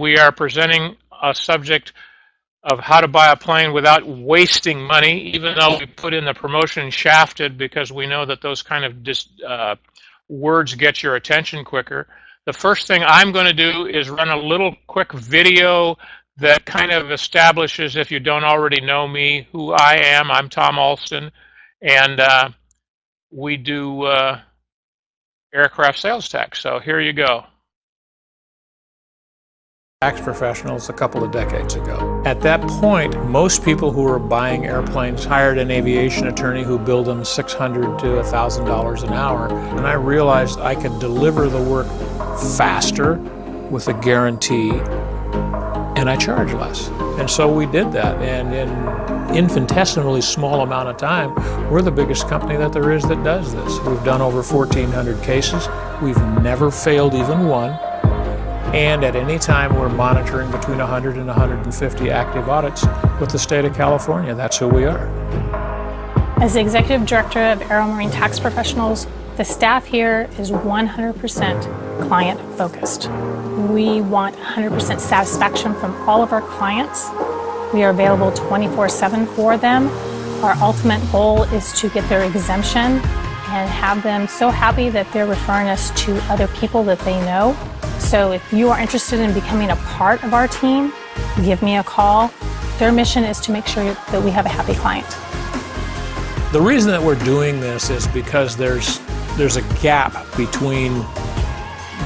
we are presenting a subject of how to buy a plane without wasting money, even though we put in the promotion shafted because we know that those kind of words get your attention quicker. The first thing I'm going to do is run a little quick video that kind of establishes, if you don't already know me, who I am. I'm Tom Alston, and we do aircraft sales tax. So here you go. Tax professionals a couple of decades ago. At that point, most people who were buying airplanes hired an aviation attorney who billed them $600 to $1,000 an hour, and I realized I could deliver the work faster with a guarantee, and I charge less. And so we did that, and in infinitesimally small amount of time, we're the biggest company that there is that does this. We've done over 1,400 cases. We've never failed even one. And at any time, we're monitoring between 100 and 150 active audits with the state of California. That's who we are. As the Executive Director of Aero Marine Tax Professionals, the staff here is 100% client focused. We want 100% satisfaction from all of our clients. We are available 24/7 for them. Our ultimate goal is to get their exemption and have them so happy that they're referring us to other people that they know. So if you are interested in becoming a part of our team, give me a call. Their mission is to make sure that we have a happy client. The reason that we're doing this is because there's a gap between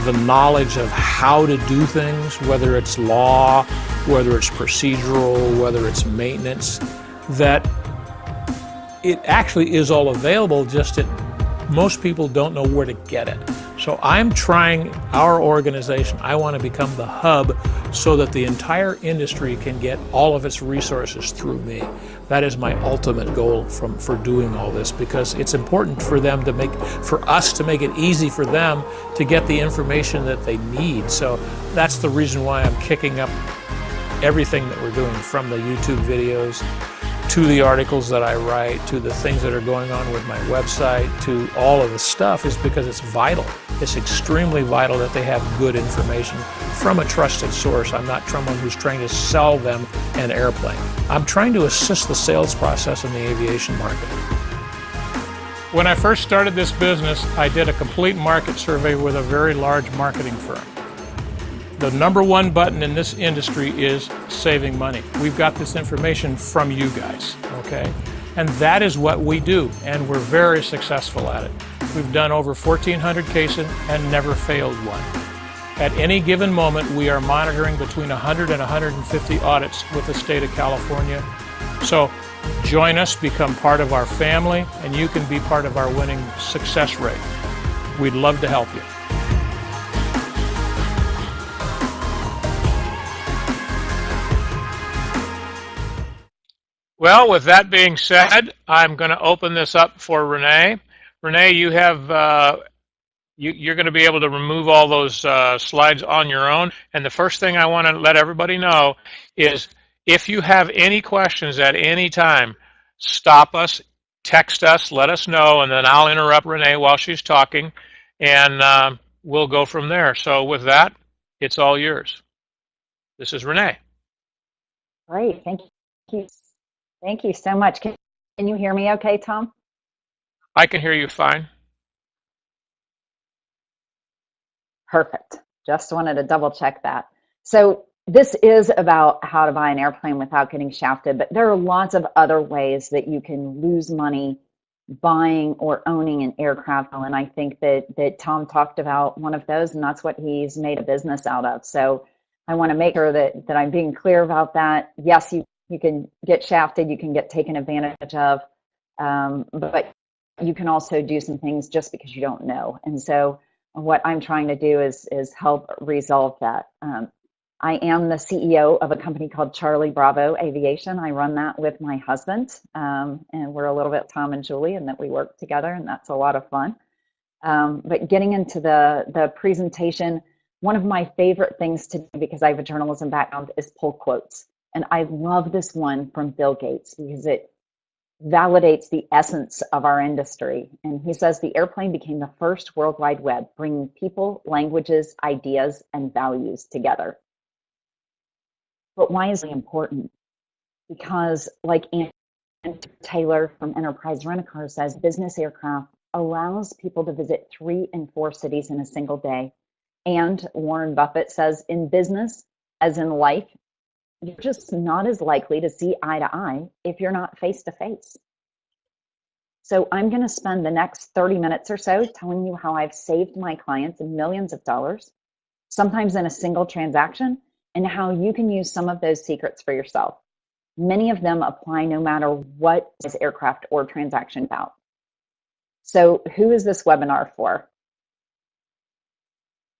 the knowledge of how to do things, whether it's law, whether it's procedural, whether it's maintenance, that it actually is all available, just that most people don't know where to get it. So I'm trying, our organization, I want to become the hub so that the entire industry can get all of its resources through me. That is my ultimate goal for doing all this, because it's important for them to for us to make it easy for them to get the information that they need. So that's the reason why I'm kicking up everything that we're doing, from the YouTube videos to the articles that I write, to the things that are going on with my website, to all of the stuff, is because it's vital. It's extremely vital that they have good information from a trusted source. I'm not someone who's trying to sell them an airplane. I'm trying to assist the sales process in the aviation market. When I first started this business, I did a complete market survey with a very large marketing firm. The number one button in this industry is saving money. We've got this information from you guys, okay? And that is what we do, and we're very successful at it. We've done over 1,400 cases and never failed one. At any given moment, we are monitoring between 100 and 150 audits with the state of California. So join us, become part of our family, and you can be part of our winning success rate. We'd love to help you. Well, with that being said, I'm going to open this up for René. René, you have you're going to be able to remove all those slides on your own. And the first thing I want to let everybody know is, if you have any questions at any time, stop us, text us, let us know, and then I'll interrupt René while she's talking, and we'll go from there. So with that, it's all yours. This is René. Great, thank you. Thank you so much. Can you hear me okay, Tom? I can hear you fine. Perfect. Just wanted to double check that. So this is about how to buy an airplane without getting shafted, but there are lots of other ways that you can lose money buying or owning an aircraft. And I think that Tom talked about one of those, and that's what he's made a business out of. So I want to make sure that I'm being clear about that. Yes, you can get shafted, you can get taken advantage of, but you can also do some things just because you don't know. And so what I'm trying to do is help resolve that. I am the CEO of a company called Charlie Bravo Aviation. I run that with my husband, and we're a little bit Tom and Julie, and that we work together, and that's a lot of fun. But getting into the presentation, one of my favorite things to do, because I have a journalism background, is pull quotes. And I love this one from Bill Gates because it validates the essence of our industry. And he says, the airplane became the first World Wide Web, bringing people, languages, ideas, and values together. But why is it important? Because like Ann Taylor from Enterprise Rent-A-Car says, business aircraft allows people to visit 3 and 4 cities in a single day. And Warren Buffett says, in business, as in life, you're just not as likely to see eye to eye if you're not face to face. So I'm going to spend the next 30 minutes or so telling you how I've saved my clients millions of dollars, sometimes in a single transaction, and how you can use some of those secrets for yourself. Many of them apply no matter what is aircraft or transaction about. So who is this webinar for?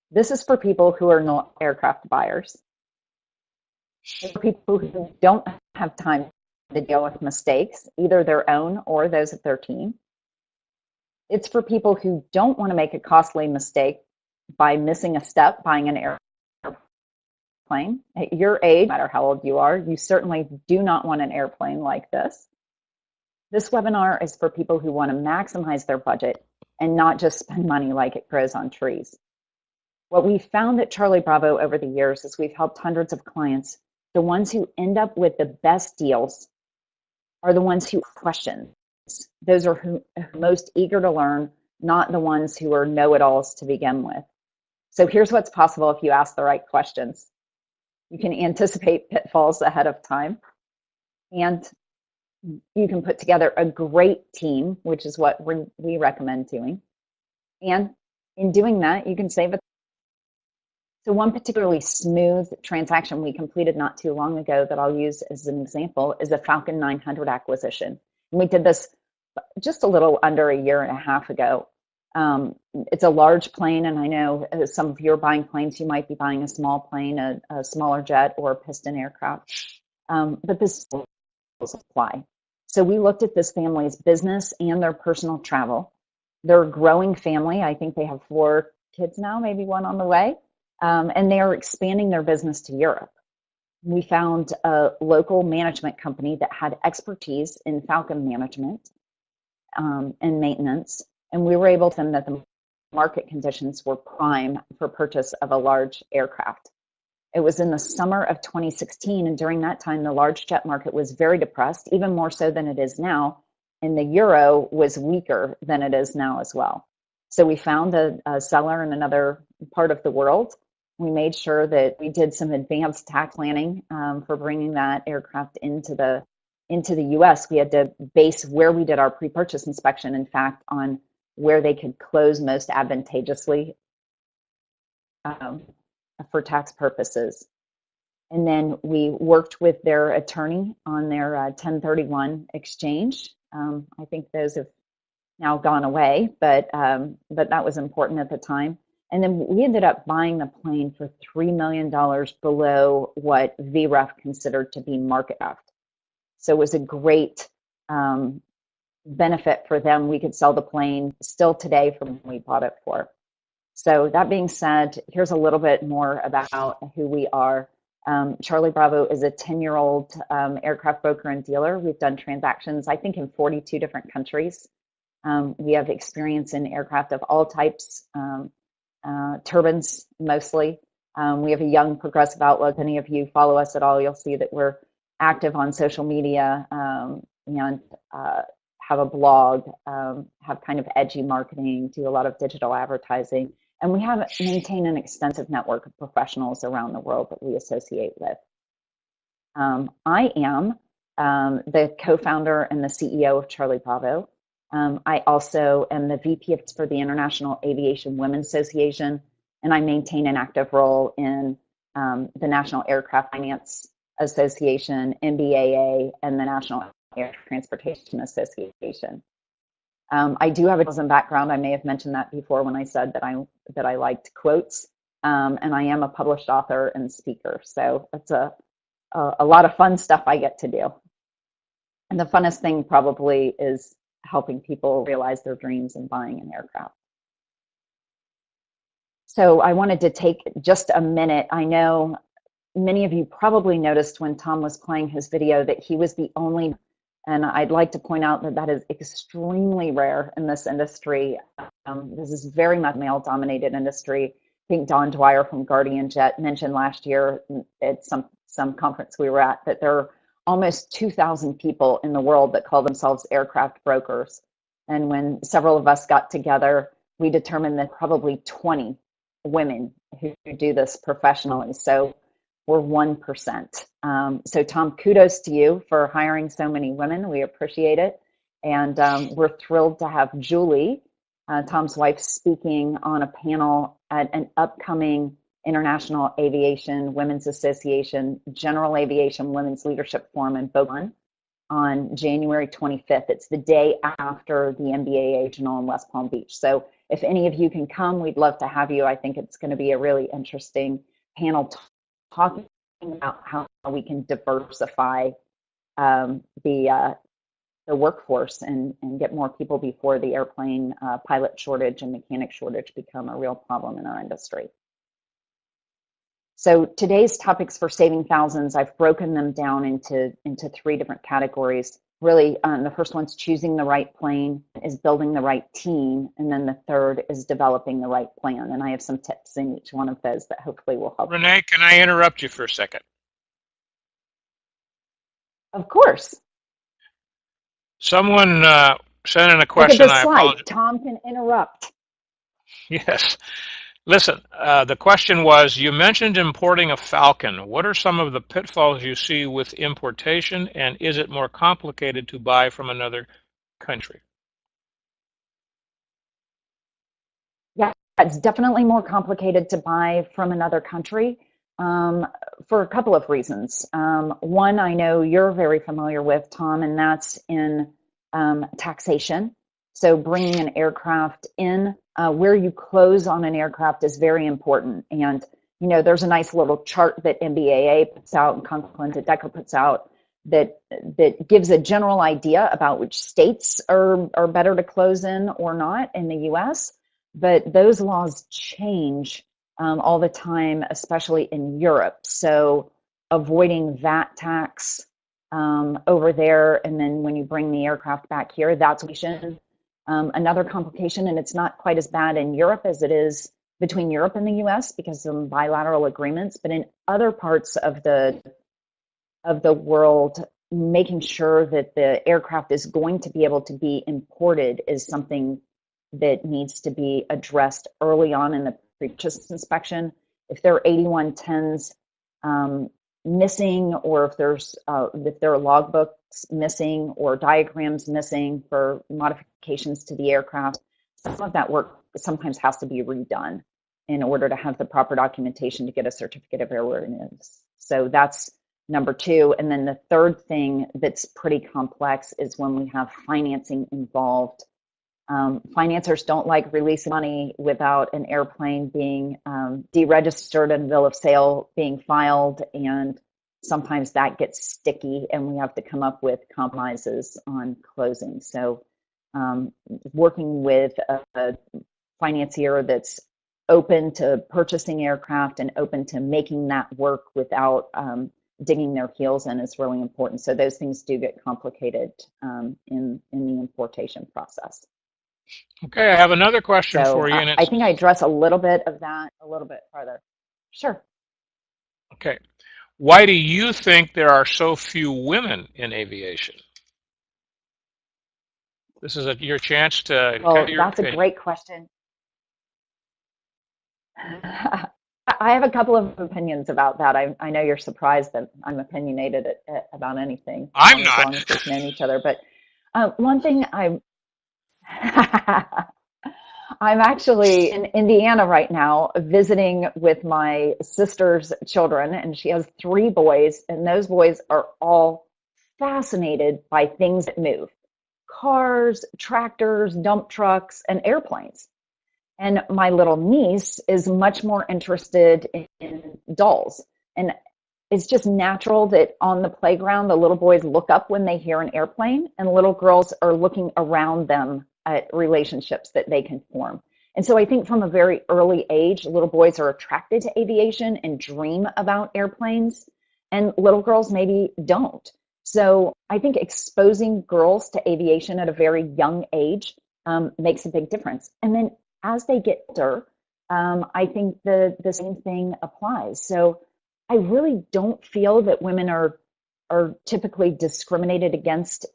This is for people who are not aircraft buyers. It's for people who don't have time to deal with mistakes, either their own or those of their team. It's for people who don't want to make a costly mistake by missing a step buying an airplane. At your age, no matter how old you are, you certainly do not want an airplane like this. This webinar is for people who want to maximize their budget and not just spend money like it grows on trees. What we found at Charlie Bravo over the years is we've helped hundreds of clients. The ones who end up with the best deals are the ones who ask questions. Those are who are most eager to learn, not the ones who are know-it-alls to begin with. So here's what's possible if you ask the right questions. You can anticipate pitfalls ahead of time, and you can put together a great team, which is what we recommend doing. And in doing that, you can save it. So one particularly smooth transaction we completed not too long ago that I'll use as an example is the Falcon 900 acquisition. And we did this just a little under a year and a half ago. It's a large plane, and I know some of you are buying planes. You might be buying a small plane, a smaller jet, or a piston aircraft. But this will apply. So we looked at this family's business and their personal travel. They're a growing family. I think they have 4 kids now, maybe 1 on the way. And they are expanding their business to Europe. We found a local management company that had expertise in Falcon management and maintenance, and we were able to find that the market conditions were prime for purchase of a large aircraft. It was in the summer of 2016, and during that time, the large jet market was very depressed, even more so than it is now, and the euro was weaker than it is now as well. So we found a seller in another part of the world. We made sure that we did some advanced tax planning for bringing that aircraft into the U.S. We had to base where we did our pre-purchase inspection, in fact, on where they could close most advantageously for tax purposes. And then we worked with their attorney on their 1031 exchange. I think those have now gone away, but that was important at the time. And then we ended up buying the plane for $3 million below what VREF considered to be market theft. So it was a great benefit for them. We could sell the plane still today from when we bought it for. So that being said, here's a little bit more about who we are. Charlie Bravo is a 10-year-old aircraft broker and dealer. We've done transactions, I think, in 42 different countries. We have experience in aircraft of all types, turbines mostly. We have a young, progressive outlook. Any of you follow us at all, you'll see that we're active on social media and have a blog, have kind of edgy marketing, do a lot of digital advertising. And we maintain an extensive network of professionals around the world that we associate with. I am the co-founder and the CEO of Charlie Bravo. I also am the VP for the International Aviation Women's Association, and I maintain an active role in the National Aircraft Finance Association, NBAA, and the National Air Transportation Association. I do have a journalism background. I may have mentioned that before when I said that I liked quotes, and I am a published author and speaker. So it's a lot of fun stuff I get to do. And the funnest thing probably is helping people realize their dreams and buying an aircraft. So I wanted to take just a minute. I know many of you probably noticed when Tom was playing his video that he was the only, and I'd like to point out that that is extremely rare in this industry. This is very much a male-dominated industry. think Don Dwyer from Guardian Jet mentioned last year at some conference we were at that there are almost 2,000 people in the world that call themselves aircraft brokers. And when several of us got together, we determined that probably 20 women who do this professionally. So we're 1%. So Tom, kudos to you for hiring so many women. We appreciate it. And we're thrilled to have Julie, Tom's wife, speaking on a panel at an upcoming International Aviation Women's Association General Aviation Women's Leadership Forum in Boca on January 25th. It's the day after the NBA Regional in West Palm Beach. So if any of you can come, we'd love to have you. I think it's going to be a really interesting panel talking about how we can diversify the workforce and get more people before the airplane pilot shortage and mechanic shortage become a real problem in our industry. So today's topics for saving thousands, I've broken them down into 3 different categories. Really, the first one's choosing the right plane, is building the right team, and then the third is developing the right plan. And I have some tips in each one of those that hopefully will help. Renee, can I interrupt you for a second? Of course. Someone sent in a question. Look at the slide. Tom can interrupt. Yes. Listen, the question was, you mentioned importing a Falcon. What are some of the pitfalls you see with importation, and is it more complicated to buy from another country? Yeah, it's definitely more complicated to buy from another country for a couple of reasons. One, I know you're very familiar with, Tom, and that's in taxation. So bringing an aircraft in, where you close on an aircraft is very important. And, you know, there's a nice little chart that NBAA puts out and Conklin to Decker puts out that gives a general idea about which states are better to close in or not in the US. But those laws change all the time, especially in Europe. So avoiding VAT tax over there, and then when you bring the aircraft back here, that's another complication, and it's not quite as bad in Europe as it is between Europe and the US because of bilateral agreements, but in other parts of the world, making sure that the aircraft is going to be able to be imported is something that needs to be addressed early on in the pre-purchase inspection. If there are 8110s missing, or if there are logbooks missing or diagrams missing for modifications to the aircraft, some of that work sometimes has to be redone in order to have the proper documentation to get a certificate of airworthiness. So that's number 2. And then the third thing that's pretty complex is when we have financing involved. Financiers don't like releasing money without an airplane being deregistered and a bill of sale being filed, and sometimes that gets sticky and we have to come up with compromises on closing. So working with a financier that's open to purchasing aircraft and open to making that work without digging their heels in is really important. So those things do get complicated in the importation process. Okay, I have another question for you. And I think I address a little bit of that a little bit further. Sure. Okay. Why do you think there are so few women in aviation? This is your chance to. Well, that's a great question. I have a couple of opinions about that. I know you're surprised that I'm opinionated about anything. I'm not. As long as we've known each other. But one thing I'm actually in Indiana right now visiting with my sister's children, and she has 3 boys, and those boys are all fascinated by things that move: cars, tractors, dump trucks, and airplanes. And my little niece is much more interested in dolls. And it's just natural that on the playground, the little boys look up when they hear an airplane, and little girls are looking around them at relationships that they can form. And so I think from a very early age, little boys are attracted to aviation and dream about airplanes, and little girls maybe don't. So I think exposing girls to aviation at a very young age makes a big difference. And then as they get older, I think the same thing applies. So I really don't feel that women are typically discriminated against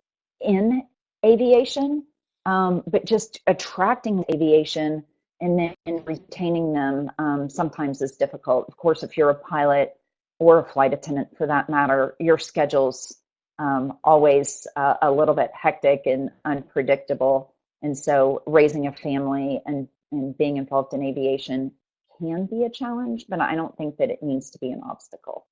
in aviation, but just attracting aviation and then retaining them sometimes is difficult. Of course, if you're a pilot or a flight attendant for that matter, your schedule's always a little bit hectic and unpredictable. And so raising a family and being involved in aviation can be a challenge, but I don't think that it needs to be an obstacle.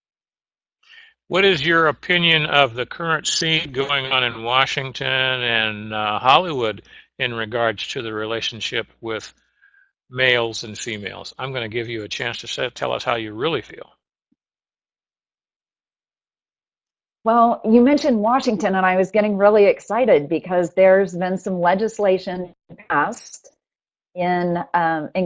What is your opinion of the current scene going on in Washington and Hollywood in regards to the relationship with males and females? I'm going to give you a chance to tell us how you really feel. Well, you mentioned Washington, and I was getting really excited because there's been some legislation passed in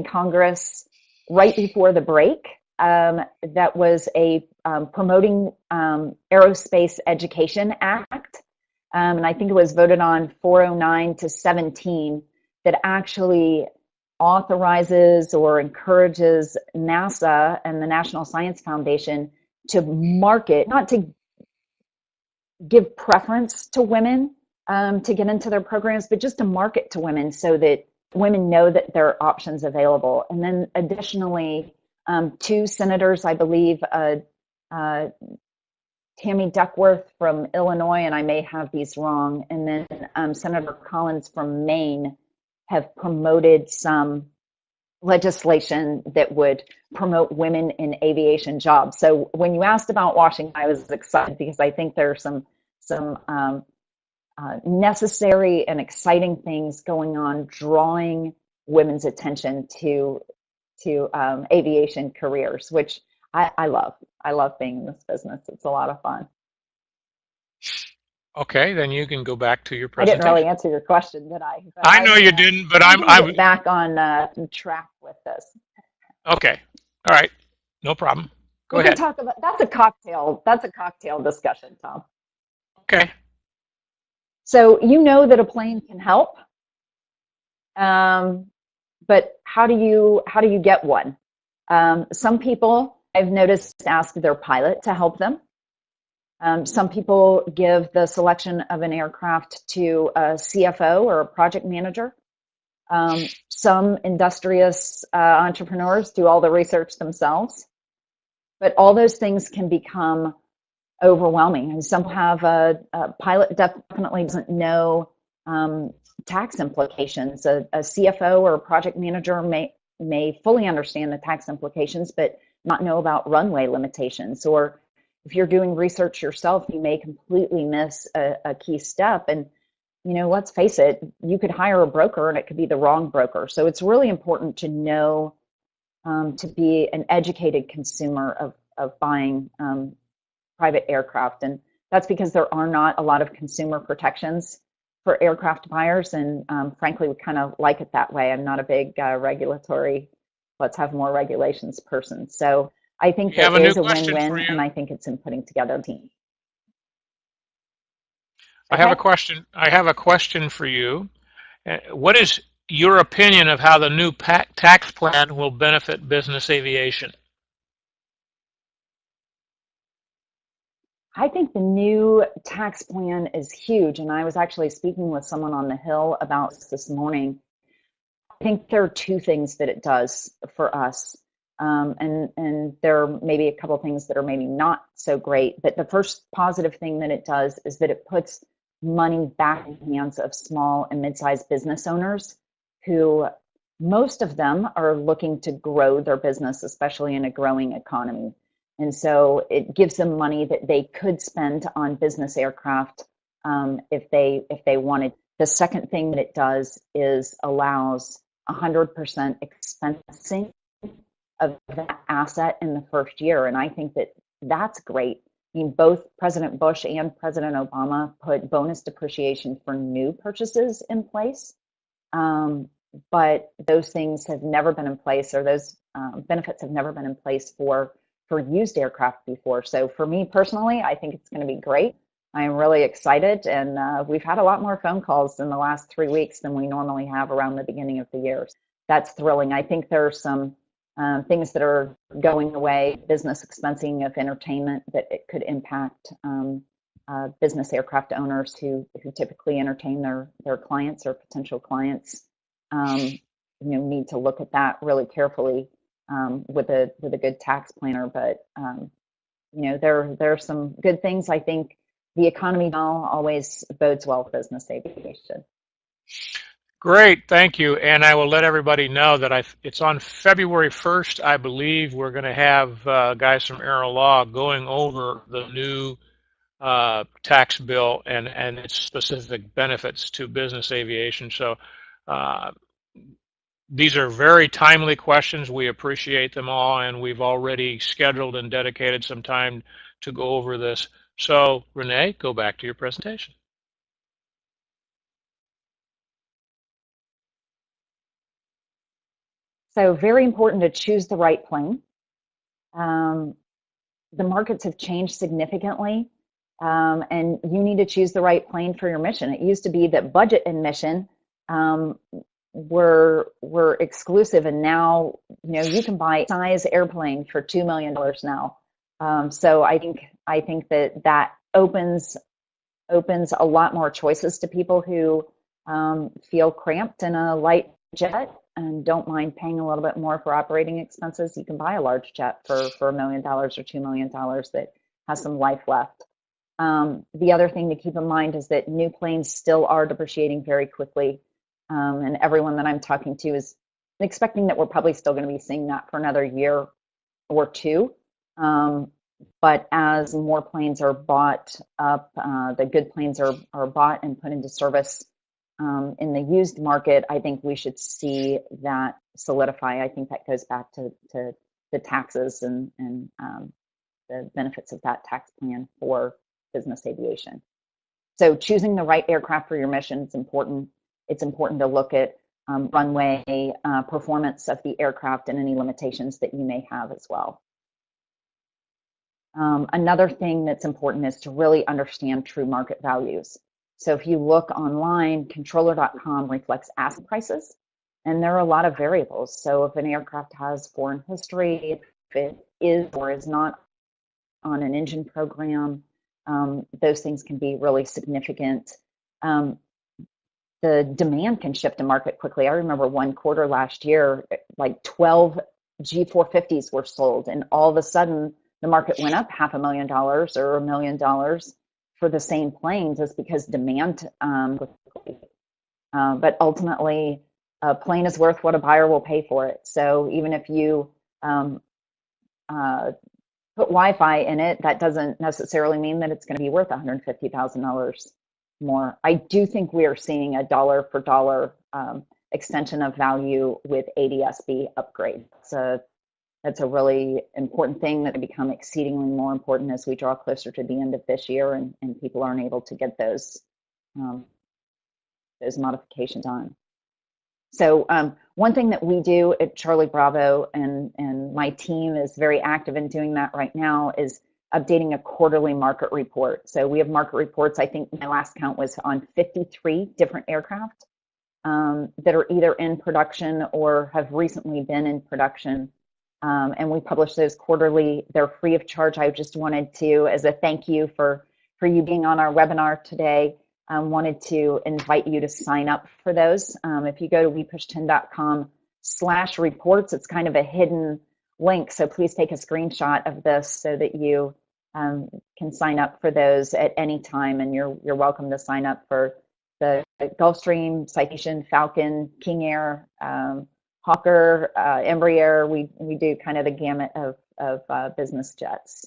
Congress right before the break that was a promoting Aerospace Education Act, and I think it was voted on 409 to 17 that actually authorizes or encourages NASA and the National Science Foundation to market, not to give preference to women to get into their programs, but just to market to women so that women know that there are options available. And then additionally, two senators, I believe, Tammy Duckworth from Illinois, and I may have these wrong, and then Senator Collins from Maine have promoted some legislation that would promote women in aviation jobs. So when you asked about Washington, I was excited because I think there are some necessary and exciting things going on, drawing women's attention to aviation careers, which I love. I love being in this business. It's a lot of fun. Okay, then you can go back to your I presentation. didn't really answer your question, did I? But I know you didn't, but I'm back on track with this. Okay. All right. No problem. Go we ahead. Can talk about that's a cocktail discussion, Tom. Okay. So you know that a plane can help, but how do you get one? Some people I've noticed ask their pilot to help them. Some people give the selection of an aircraft to a CFO or a project manager. Some industrious entrepreneurs do all the research themselves. But all those things can become overwhelming. And some have a pilot definitely doesn't know tax implications. A CFO or a project manager may fully understand the tax implications, but not know about runway limitations. Or if you're doing research yourself, you may completely miss a key step. And, you know, let's face it, you could hire a broker and it could be the wrong broker. So it's really important to know, to be an educated consumer of buying private aircraft. And that's because there are not a lot of consumer protections for aircraft buyers. And frankly, we kind of like it that way. I'm not a big regulatory, let's have more regulations person. So I think that is a win-win, and I think it's in putting together a team. I have a question for you. What is your opinion of how the new tax plan will benefit business aviation? I think the new tax plan is huge, and I was actually speaking with someone on the Hill about this morning. I think there are two things that it does for us, and there are maybe a couple of things that are maybe not so great, but the first positive thing that it does is that it puts money back in the hands of small and mid-sized business owners who, most of them are looking to grow their business, especially in a growing economy. And so it gives them money that they could spend on business aircraft if they wanted. The second thing that it does is allows 100% expensing of that asset in the first year. And I think that that's great. I mean, both President Bush and President Obama put bonus depreciation for new purchases in place. But those things have never been in place, or those benefits have never been in place for used aircraft before. So for me personally, I think it's going to be great. I'm really excited, and we've had a lot more phone calls in the last 3 weeks than we normally have around the beginning of the year. That's thrilling. I think there are some things that are going away, business expensing of entertainment that it could impact business aircraft owners who typically entertain their clients or potential clients. Need to look at that really carefully with a good tax planner. But there are some good things. I think the economy now always bodes well for business aviation. Great, thank you. And I will let everybody know that it's on February 1st, I believe. We're going to have guys from Aero Law going over the new tax bill and its specific benefits to business aviation. So these are very timely questions. We appreciate them all, and we've already scheduled and dedicated some time to go over this. So, René, go back to your presentation. So very important to choose the right plane. The markets have changed significantly, and you need to choose the right plane for your mission. It used to be that budget and mission were exclusive, and now you can buy a size airplane for $2 million now. So I think that opens a lot more choices to people who feel cramped in a light jet and don't mind paying a little bit more for operating expenses. You can buy a large jet for $1 million or $2 million that has some life left. The other thing to keep in mind is that new planes still are depreciating very quickly. And everyone that I'm talking to is expecting that we're probably still going to be seeing that for another year or two. But as more planes are bought up, the good planes are bought and put into service in the used market, I think we should see that solidify. I think that goes back to the taxes and the benefits of that tax plan for business aviation. So choosing the right aircraft for your mission is important. It's important to look at runway performance of the aircraft and any limitations that you may have as well. Another thing that's important is to really understand true market values. So if you look online, controller.com reflects asset prices, and there are a lot of variables. So if an aircraft has foreign history, if it is or is not on an engine program, those things can be really significant. The demand can shift to market quickly. I remember one quarter last year, like 12 G450s were sold, and all of a sudden the market went up $500,000 or $1 million for the same planes, is because demand but ultimately a plane is worth what a buyer will pay for it. So even if you put Wi-Fi in it, that doesn't necessarily mean that it's going to be worth $150,000 more. I do think we are seeing a dollar for dollar extension of value with ADS-B upgrade. So that's a really important thing that will become exceedingly more important as we draw closer to the end of this year and people aren't able to get those modifications on. So one thing that we do at Charlie Bravo, and my team is very active in doing that right now, is updating a quarterly market report. So we have market reports. I think my last count was on 53 different aircraft that are either in production or have recently been in production. And we publish those quarterly. They're free of charge. I just wanted to, as a thank you for you being on our webinar today, wanted to invite you to sign up for those. If you go to wepush10.com/reports, it's kind of a hidden link. So please take a screenshot of this so that you can sign up for those at any time. And you're welcome to sign up for the Gulfstream, Citation, Falcon, King Air, Hawker, Embraer. We do kind of the gamut of business jets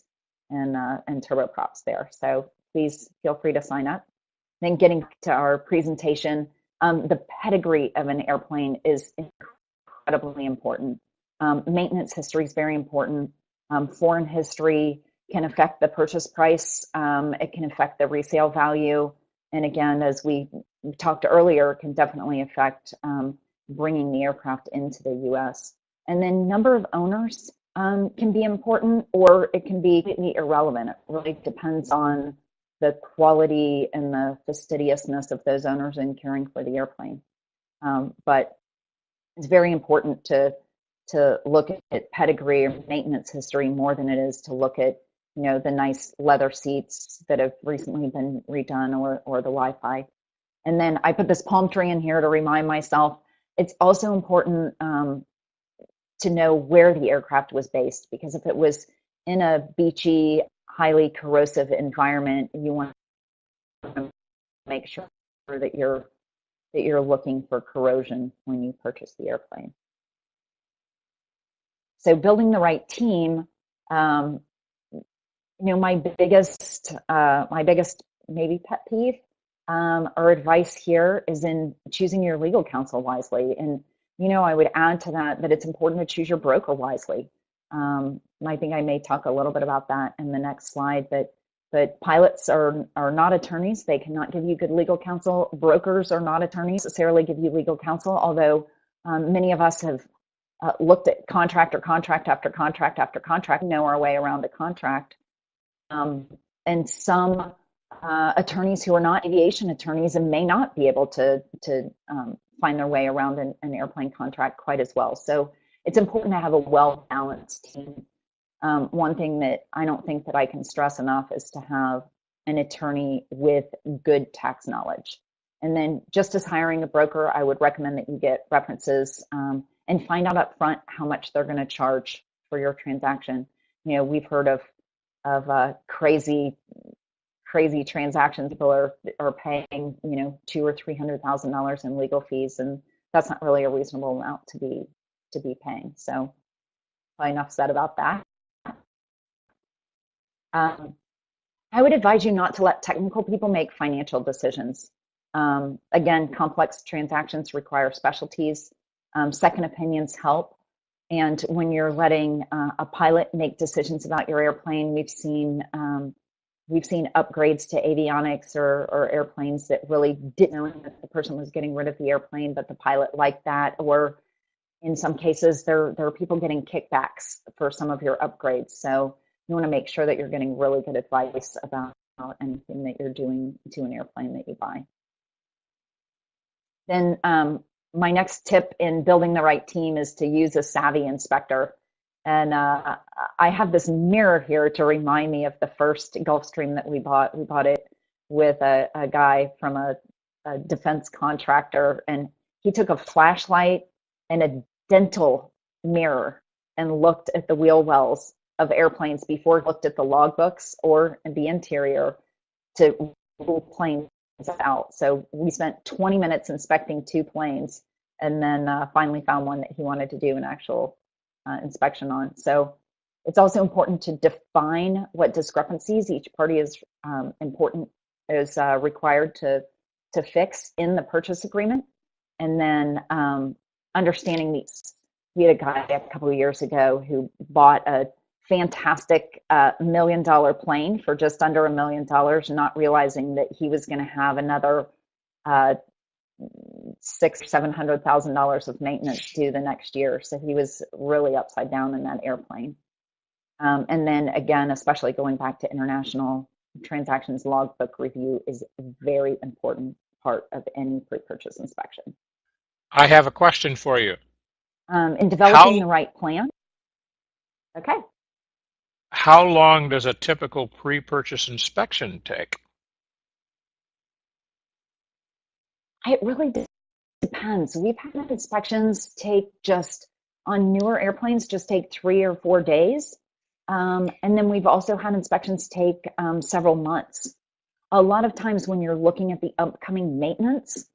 and turboprops there. So please feel free to sign up. Then getting to our presentation, the pedigree of an airplane is incredibly important. Maintenance history is very important. Foreign history can affect the purchase price. It can affect the resale value. And again, as we talked earlier, can definitely affect bringing the aircraft into the U.S. And then number of owners can be important, or it can be completely irrelevant. It really depends on the quality and the fastidiousness of those owners in caring for the airplane. But it's very important to to look at pedigree or maintenance history more than it is to look at, you know, the nice leather seats that have recently been redone or the Wi-Fi. And then I put this palm tree in here to remind myself. It's also important to know where the aircraft was based, because if it was in a beachy, highly corrosive environment, you want to make sure that you're looking for corrosion when you purchase the airplane. So building the right team, you know, my biggest maybe pet peeve or advice here is in choosing your legal counsel wisely. And, you know, I would add to that it's important to choose your broker wisely. I think I may talk a little bit about that in the next slide, but pilots are not attorneys. They cannot give you good legal counsel. Brokers are not attorneys necessarily give you legal counsel, although many of us have looked at contract after contract, know our way around a contract. And some attorneys who are not aviation attorneys and may not be able to find their way around an airplane contract quite as well. So it's important to have a well-balanced team. One thing that I don't think that I can stress enough is to have an attorney with good tax knowledge. And then just as hiring a broker, I would recommend that you get references and find out up front how much they're going to charge for your transaction. You know, we've heard of crazy transactions. People are paying, you know, $200,000 or $300,000 in legal fees, and that's not really a reasonable amount to be paying. So, enough said about that. I would advise you not to let technical people make financial decisions. Again, complex transactions require specialties. Second opinions help. And when you're letting a pilot make decisions about your airplane, we've seen upgrades to avionics or airplanes that really didn't know that the person was getting rid of the airplane, but the pilot liked that. Or in some cases, there are people getting kickbacks for some of your upgrades. So you want to make sure that you're getting really good advice about anything that you're doing to an airplane that you buy. Then my next tip in building the right team is to use a savvy inspector. And I have this mirror here to remind me of the first Gulfstream that we bought. We bought it with a guy from a defense contractor, and he took a flashlight and a dental mirror and looked at the wheel wells of airplanes before he looked at the logbooks or the interior to rule planes out. So we spent 20 minutes inspecting 2 planes, and then finally found one that he wanted to do an actual inspection on. So it's also important to define what discrepancies each party is required to fix in the purchase agreement, and then understanding these. We had a guy a couple of years ago who bought a fantastic $1 million plane for just under $1 million, not realizing that he was going to have another $600,000 or $700,000 of maintenance due the next year. So he was really upside down in that airplane. And then again, especially going back to international transactions, logbook review is a very important part of any pre-purchase inspection. I have a question for you. In developing the right plan. Okay. How long does a typical pre-purchase inspection take? It really depends. We've had inspections on newer airplanes take 3 or 4 days. And then we've also had inspections take several months. A lot of times when you're looking at the upcoming maintenance,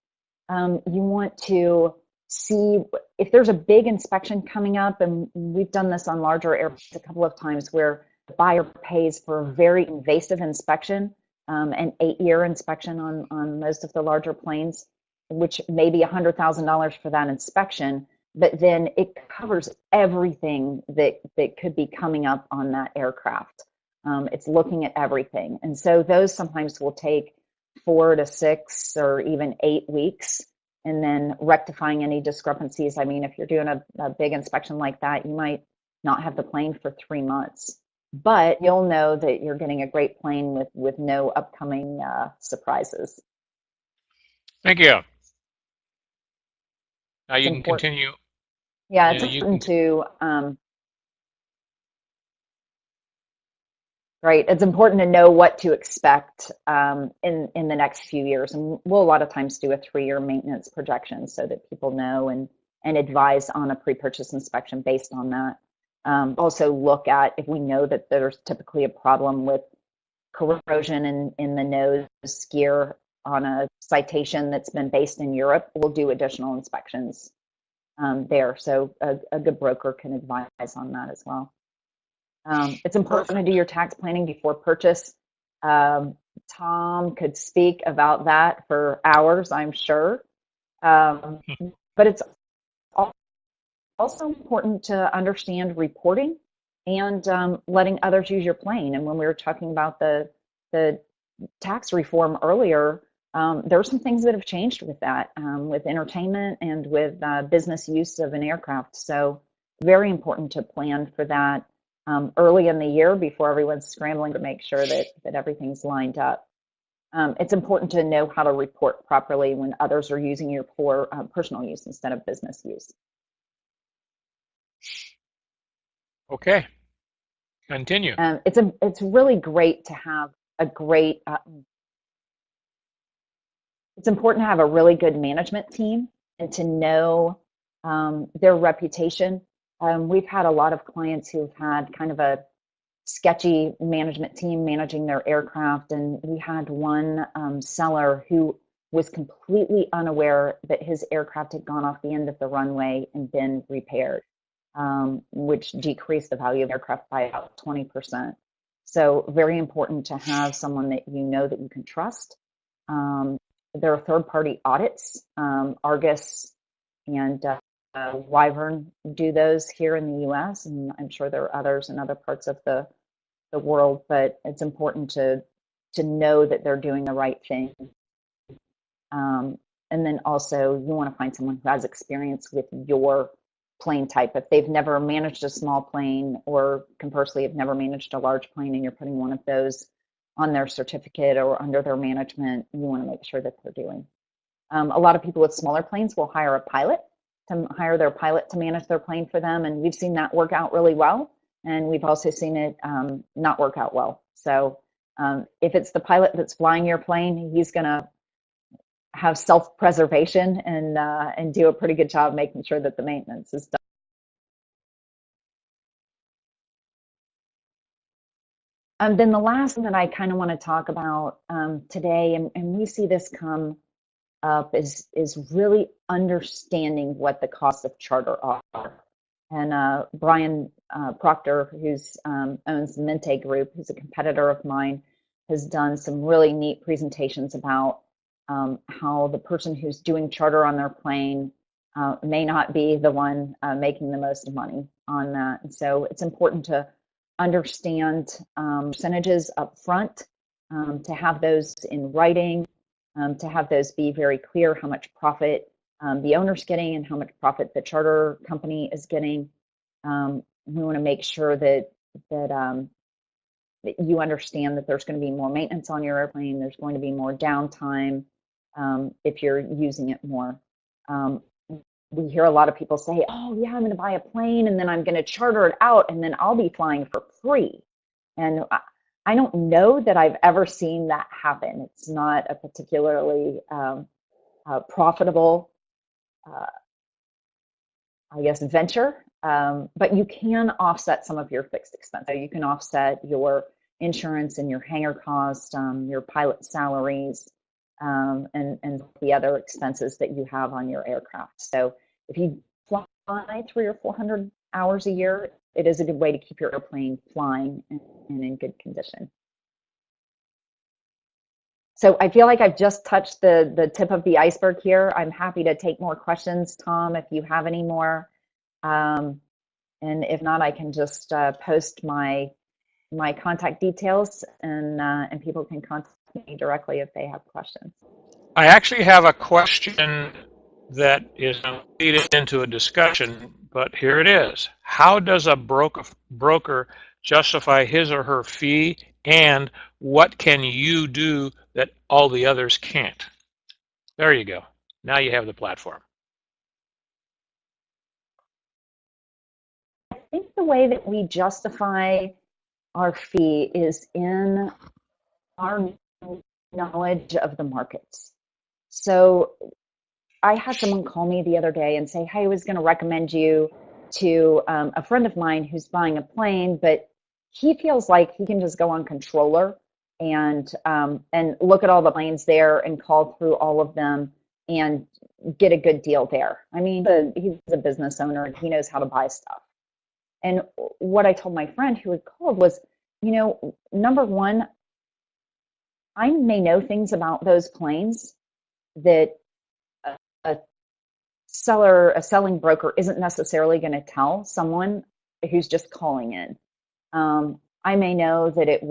you want to see if there's a big inspection coming up, and we've done this on larger airplanes a couple of times where the buyer pays for a very invasive inspection, an 8-year inspection on most of the larger planes, which may be $100,000 for that inspection, but then it covers everything that could be coming up on that aircraft. It's looking at everything. And so those sometimes will take 4 to 6 or even 8 weeks, and then rectifying any discrepancies. I mean, if you're doing a big inspection like that, you might not have the plane for 3 months, but you'll know that you're getting a great plane with no upcoming surprises. Thank you. Now you can continue Yeah, You it's know, you important can. to right. It's important to know what to expect in the next few years, and we'll a lot of times do a 3-year maintenance projection so that people know and advise on a pre-purchase inspection based on that. Also, look at if we know that there's typically a problem with corrosion in the nose gear on a citation that's been based in Europe, we'll do additional inspections there. So a good broker can advise on that as well. It's important to do your tax planning before purchase. Tom could speak about that for hours, I'm sure. But it's also important to understand reporting and letting others use your plane. And when we were talking about the tax reform earlier, there are some things that have changed with that, with entertainment and with business use of an aircraft. So very important to plan for that early in the year before everyone's scrambling to make sure that everything's lined up. It's important to know how to report properly when others are using your for personal use instead of business use. Okay, continue. It's really great to have a great. It's important to have a really good management team and to know their reputation. We've had a lot of clients who've had kind of a sketchy management team managing their aircraft, and we had one seller who was completely unaware that his aircraft had gone off the end of the runway and been repaired, which decreased the value of the aircraft by about 20%. So very important to have someone that you know that you can trust. There are third-party audits. Argus and Wyvern do those here in the U.S., and I'm sure there are others in other parts of the world, but it's important to know that they're doing the right thing. And then also you want to find someone who has experience with your plane type. If they've never managed a small plane, or conversely have never managed a large plane and you're putting one of those on their certificate or under their management, you want to make sure that they're doing. A lot of people with smaller planes will hire a pilot to hire their pilot to manage their plane for them, and we've seen that work out really well. And we've also seen it not work out well. So if it's the pilot that's flying your plane, he's going to have self-preservation and do a pretty good job making sure that the maintenance is done. Then the last thing that I kind of want to talk about today, and we see this come up, is really understanding what the costs of charter are. And Brian Proctor, who's owns Mente Group, who's a competitor of mine, has done some really neat presentations about how the person who's doing charter on their plane may not be the one making the most money on that. And so it's important to understand percentages up front, to have those in writing, to have those be very clear how much profit the owner's getting and how much profit the charter company is getting. We want to make sure that you understand that there's going to be more maintenance on your airplane. There's going to be more downtime if you're using it more. We hear a lot of people say, oh yeah, I'm going to buy a plane and then I'm going to charter it out and then I'll be flying for free. And I don't know that I've ever seen that happen. It's not a particularly profitable, I guess, venture, but you can offset some of your fixed expenses. So you can offset your insurance and your hangar cost, your pilot salaries, and the other expenses that you have on your aircraft. So if you fly 300 or 400 hours a year, it is a good way to keep your airplane flying and in good condition. So I feel like I've just touched the tip of the iceberg here. I'm happy to take more questions, Tom, if you have any more. And if not, I can just post my contact details, and people can contact me directly if they have questions. I actually have a question that is leading into a discussion, but here it is. How does a broker justify his or her fee, and what can you do that all the others can't? There you go. Now you have the platform. think the way that we justify our fee is in our knowledge of the markets. So I had someone call me the other day and say, hey, I was going to recommend you to a friend of mine who's buying a plane, but he feels like he can just go on Controller and look at all the planes there and call through all of them and get a good deal there. I mean, he's a business owner and he knows how to buy stuff. And what I told my friend who had called was, number one, I may know things about those planes that a selling broker isn't necessarily going to tell someone who's just calling in. I may know that it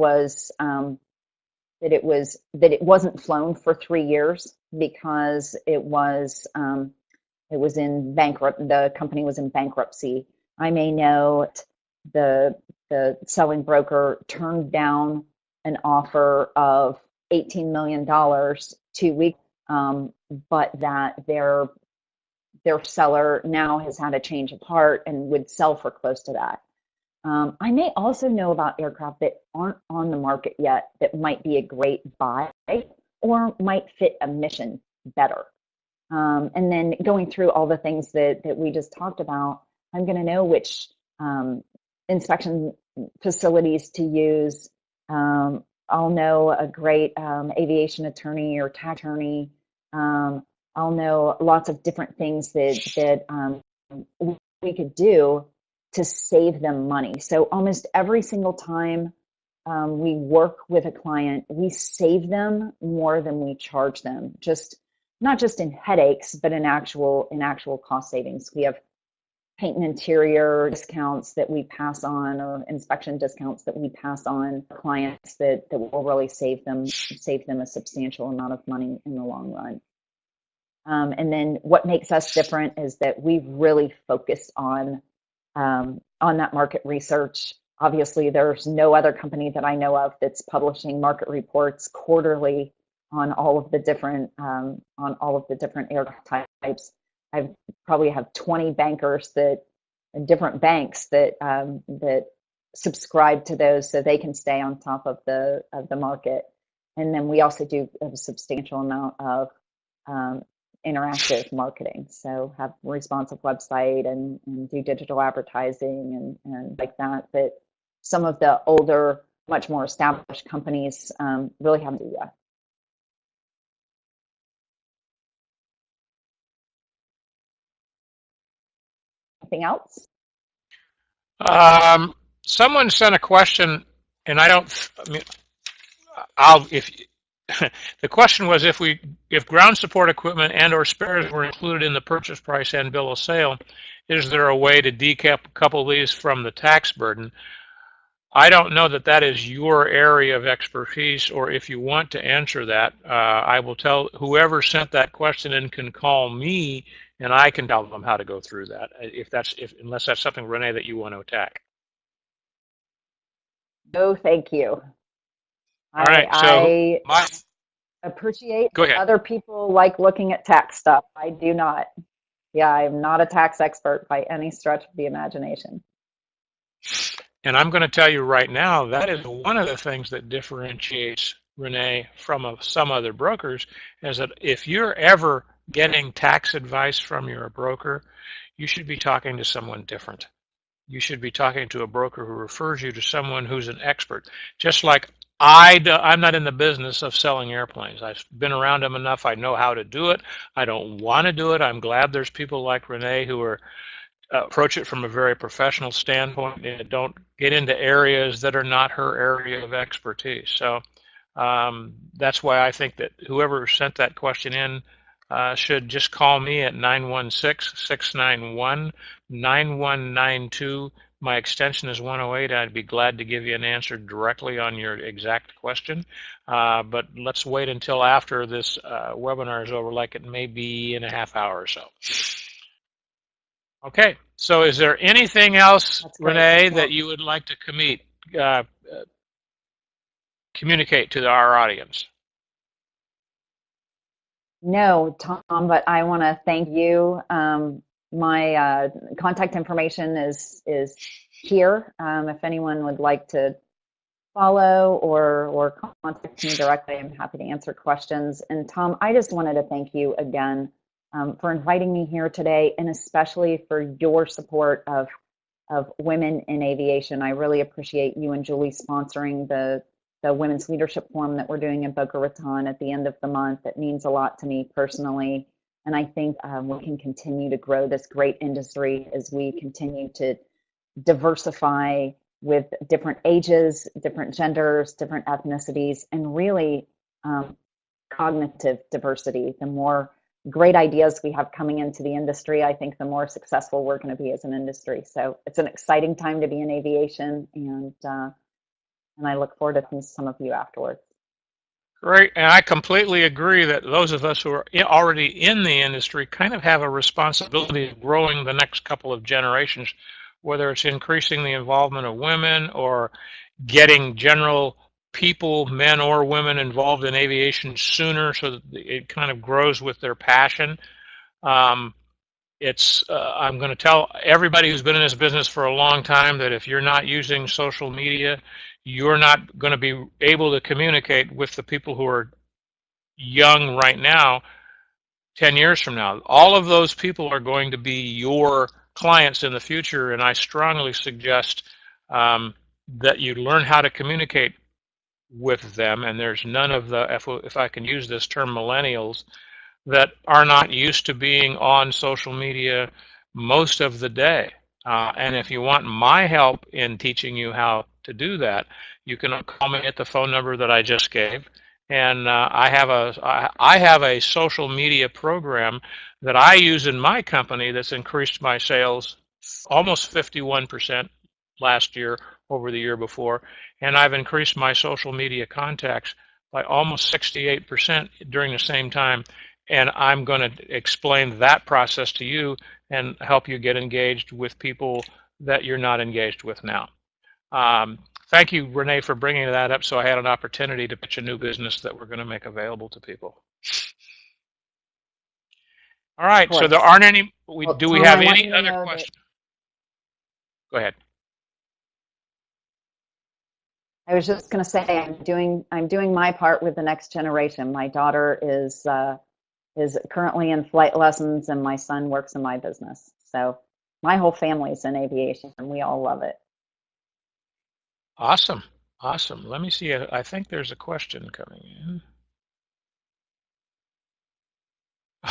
wasn't flown for 3 years because it was in bankrupt. The company was in bankruptcy. I may know the selling broker turned down an offer of $18 million 2 weeks, but that their seller now has had a change of heart and would sell for close to that. I may also know about aircraft that aren't on the market yet that might be a great buy or might fit a mission better. And then going through all the things that we just talked about, I'm going to know which inspection facilities to use. I'll know a great aviation attorney or tax attorney. I'll know lots of different things that we could do to save them money. So almost every single time we work with a client, we save them more than we charge them. Just not just in headaches, but in actual cost savings. We have paint and interior discounts that we pass on, or inspection discounts that we pass on to clients that will really save them a substantial amount of money in the long run. And then what makes us different is that we've really focused on that market research. Obviously, there's no other company that I know of that's publishing market reports quarterly on all of the different aircraft types. I probably have 20 bankers different banks that subscribe to those so they can stay on top of the market. And then we also do a substantial amount of interactive marketing. So have a responsive website and do digital advertising and like that some of the older, much more established companies really haven't done yet. Anything else? Someone sent a question, and the question was if ground support equipment and/or spares were included in the purchase price and bill of sale, is there a way to decouple these from the tax burden? I don't know that is your area of expertise, or if you want to answer that, I will tell whoever sent that question and can call me, and I can tell them how to go through that. Unless that's something, René, that you want to attack. No, thank you. All right. So I appreciate that other people like looking at tax stuff. I do not. Yeah, I'm not a tax expert by any stretch of the imagination. And I'm going to tell you right now, that is one of the things that differentiates René from some other brokers, is that if you're ever getting tax advice from your broker, you should be talking to someone different. You should be talking to a broker who refers you to someone who's an expert. Just like I'm not in the business of selling airplanes. I've been around them enough. I know how to do it. I don't want to do it. I'm glad there's people like René who are approach it from a very professional standpoint and don't get into areas that are not her area of expertise. So that's why I think that whoever sent that question in should just call me at 916-691-9192. My extension is 108. I'd be glad to give you an answer directly on your exact question. But let's wait until after this webinar is over, like it may be in a half hour or so. Okay, so is there anything else, René, that you would like to communicate to our audience? No, Tom, but I want to thank you. My contact information is here. If anyone would like to follow or contact me directly, I'm happy to answer questions. And Tom, I just wanted to thank you again for inviting me here today, and especially for your support of women in aviation. I really appreciate you and Julie sponsoring the Women's Leadership Forum that we're doing in Boca Raton at the end of the month. It means a lot to me personally. And I think we can continue to grow this great industry as we continue to diversify with different ages, different genders, different ethnicities, and really cognitive diversity. The more great ideas we have coming into the industry, I think the more successful we're going to be as an industry. So it's an exciting time to be in aviation, and I look forward to seeing some of you afterwards. Great, and I completely agree that those of us who are already in the industry kind of have a responsibility of growing the next couple of generations, whether it's increasing the involvement of women or getting general people, men or women, involved in aviation sooner so that it kind of grows with their passion. I'm going to tell everybody who's been in this business for a long time that if you're not using social media, you're not going to be able to communicate with the people who are young right now 10 years from now. All of those people are going to be your clients in the future, and I strongly suggest that you learn how to communicate with them. And there's none of the, if I can use this term, millennials, that are not used to being on social media most of the day. And if you want my help in teaching you how to do that, you can call me at the phone number that I just gave. And I have a social media program that I use in my company that's increased my sales almost 51% last year over the year before. And I've increased my social media contacts by almost 68% during the same time. And I'm going to explain that process to you and help you get engaged with people that you're not engaged with now. Thank you, Renee, for bringing that up, so I had an opportunity to pitch a new business that we're going to make available to people. All right, so there aren't any. Do we have any other questions? Go ahead. I was just going to say I'm doing my part with the next generation. My daughter is currently in flight lessons, and my son works in my business. So my whole family's in aviation, and we all love it. Awesome. Awesome. Let me see. I think there's a question coming in.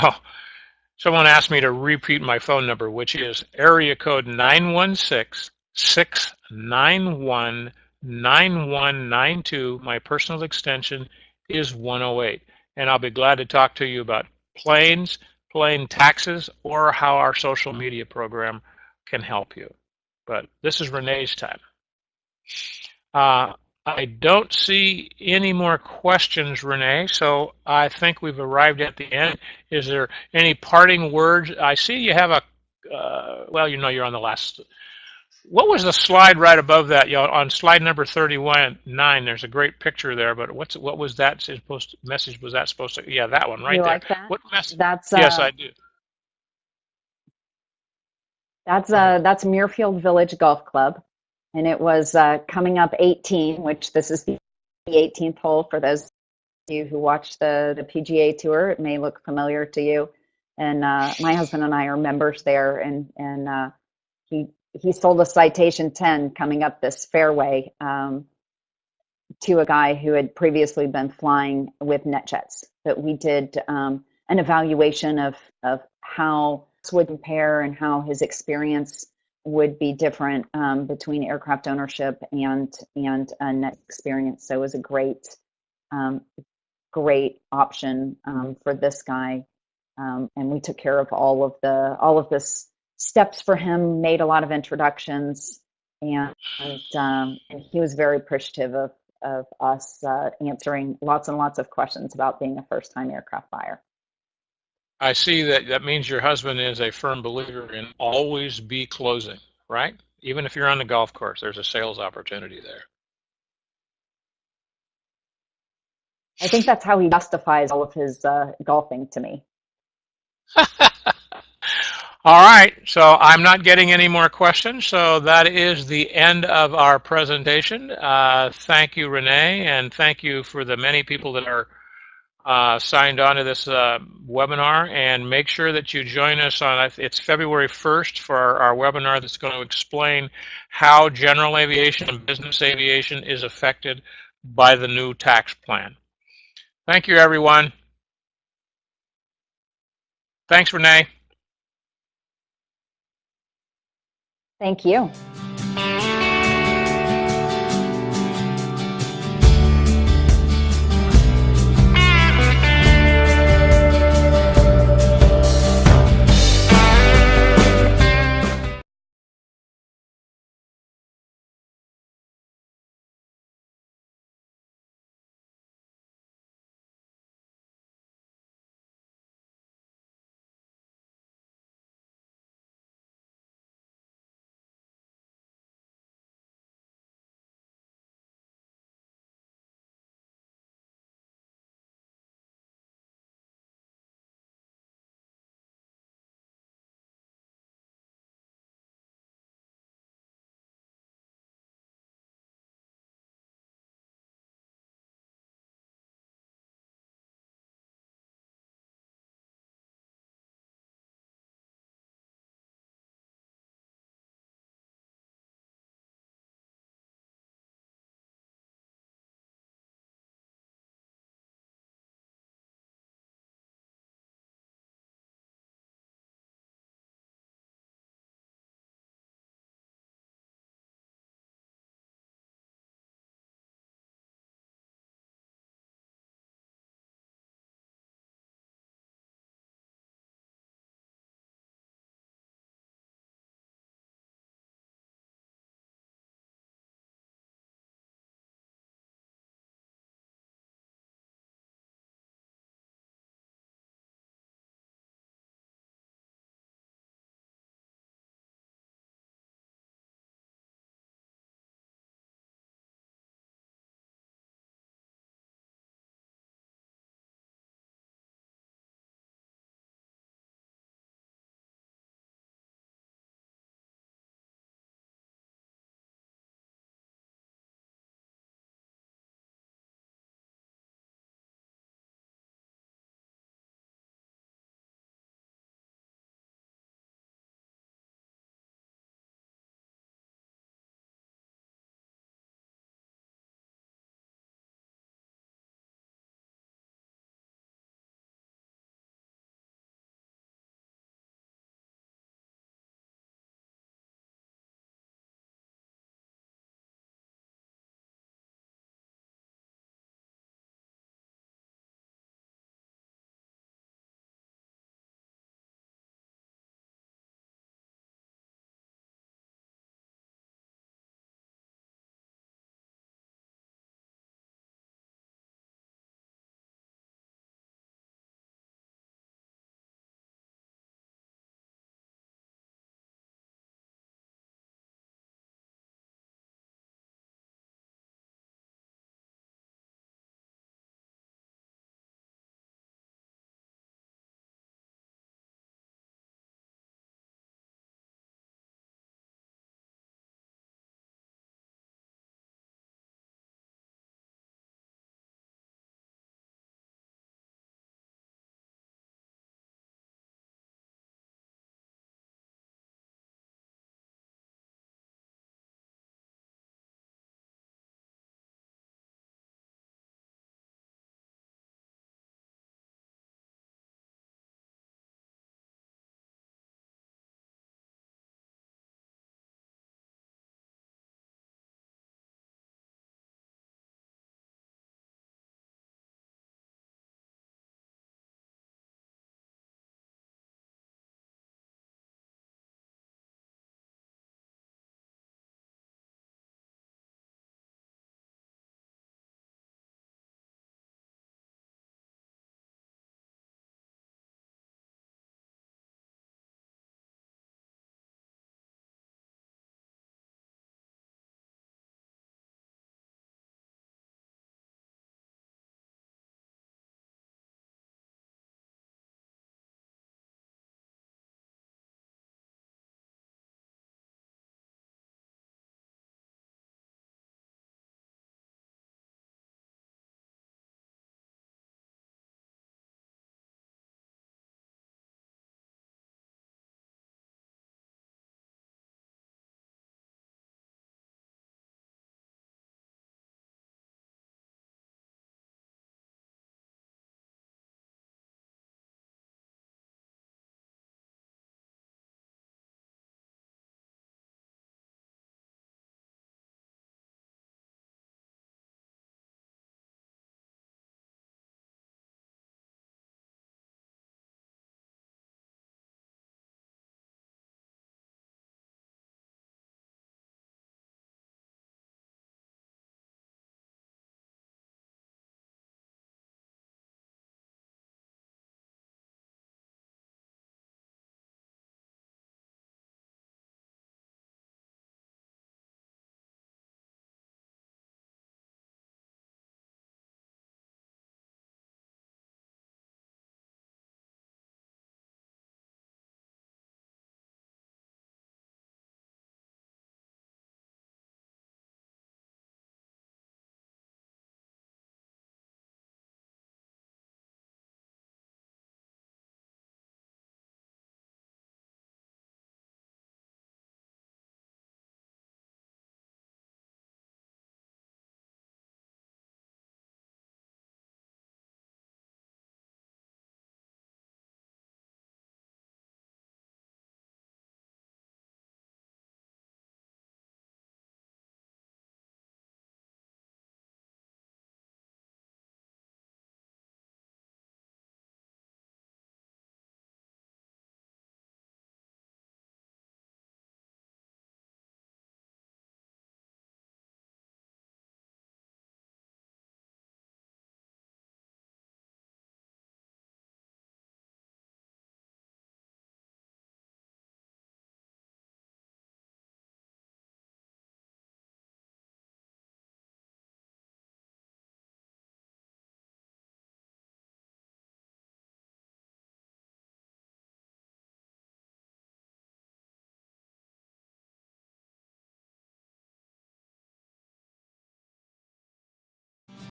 Oh, someone asked me to repeat my phone number, which is area code 916-691-9192. My personal extension is 108. And I'll be glad to talk to you about planes, plane taxes, or how our social media program can help you. But this is Renee's time. I don't see any more questions, Renee, so I think we've arrived at the end. Is there any parting words? I see you have a, well, you know you're on the last. What was the slide right above that? You know, on slide number 31, there's a great picture there, but what was that message was that supposed to, yeah, that one right there. Like that? What message? That's, yes, I do. That's Muirfield Village Golf Club. And it was coming up 18, which this is the 18th hole for those of you who watch the PGA Tour. It may look familiar to you. And my husband and I are members there, and he sold a Citation 10 coming up this fairway to a guy who had previously been flying with NetJets. But we did an evaluation of how this would compare and how his experience would be different between aircraft ownership and a net experience. So it was a great option for this guy, and we took care of all of the steps for him. Made a lot of introductions, and he was very appreciative of us answering lots and lots of questions about being a first-time aircraft buyer. I see that means your husband is a firm believer in always be closing, right? Even if you're on the golf course, there's a sales opportunity there. I think that's how he justifies all of his golfing to me. All right, so I'm not getting any more questions, so that is the end of our presentation. Thank you, Renee, and thank you for the many people that are signed on to this webinar. And make sure that you join us on, it's February 1st for our webinar that's going to explain how general aviation and business aviation is affected by the new tax plan. Thank you, everyone. Thanks, Renee. Thank you.